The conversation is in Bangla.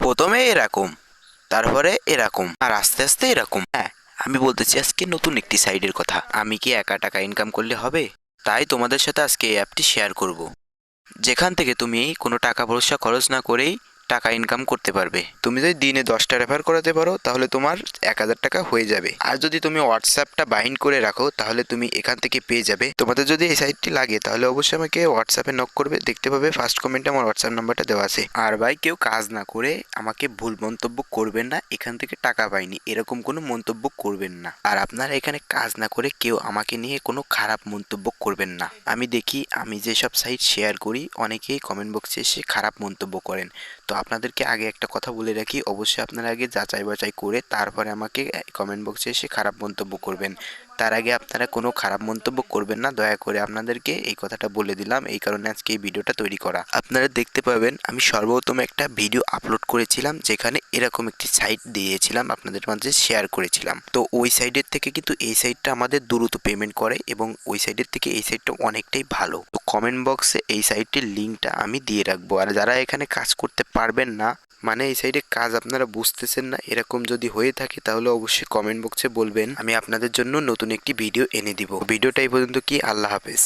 প্রথমে এরকম, তারপরে এরকম, আর আস্তে আস্তে এরকম। হ্যাঁ, আমি বলতেছি আজকে নতুন একটি সাইডের কথা। আমি কি একা টাকা ইনকাম করলে হবে? তাই তোমাদের সাথে আজকে এই অ্যাপটি শেয়ার করব, যেখান থেকে তুমি কোনো টাকা পয়সা খরচ না করেই টাকা ইনকাম করতে পারবে। তুমি যদি দিনে 10টা রেফার করাতে পারো তাহলে তোমার 1000 টাকা হয়ে যাবে। আর যদি তুমি হোয়াটসঅ্যাপটা বাইন্ড করে রাখো তাহলে তুমি এখান থেকে পেয়ে যাবে। তোমাদের যদি এই সাইটটি লাগে তাহলে অবশ্যই আমাকে হোয়াটসঅ্যাপে নক করবে, দেখতে পাবে ফার্স্ট কমেন্টে আমার হোয়াটসঅ্যাপ নাম্বারটা দেওয়া আছে। আর ভাই, কেউ কাজ না করে আমাকে ভুল মন্তব্য করবেন না, এখান থেকে টাকা পাইনি এরকম কোনো মন্তব্য করবেন না। আর আপনারা এখানে কাজ না করে কেউ আমাকে নিয়ে কোনো খারাপ মন্তব্য করবেন না। আমি দেখি আমি যেসব সাইট শেয়ার করি অনেকেই কমেন্ট বক্সে এসে খারাপ মন্তব্য করেন। তো আপনাদেরকে আগে একটা কথা বলে রাখি, অবশ্যই আপনারা আগে যাচাই বাছাই করে তারপরে আমাকে কমেন্ট বক্সে এসে খারাপ মন্তব্য করবেন। তার আগে আপনারা কোনো খারাপ মন্তব্য করবেন না, দয়া করে। আপনাদেরকে এই কথাটা বলে দিলাম, এই কারণে আজকে এই ভিডিওটা তৈরি করা। আপনারা দেখতে পাবেন আমি সর্বপ্রথম একটা ভিডিও আপলোড করেছিলাম যেখানে এরকম একটি সাইট দিয়েছিলাম, আপনাদের মাঝে শেয়ার করেছিলাম। তো ওই সাইডের থেকে কিন্তু এই সাইটটা আমাদের দ্রুত পেমেন্ট করে এবং ওই সাইডের থেকে এই সাইটটা অনেকটাই ভালো। তো কমেন্ট বক্সে এই সাইটটির লিঙ্কটা আমি দিয়ে রাখবো। আর যারা এখানে কাজ করতে পারবেন না, মানে এই সাইডে কাজ আপনারা বুঝতেছেন না, এরকম যদি হয়ে থাকে তাহলে অবশ্যই কমেন্ট বক্সে বলবেন, আমি আপনাদের জন্য নতুন একটি ভিডিও এনে দিব। ভিডিওটা এই পর্যন্ত কি, আল্লাহ হাফেজ।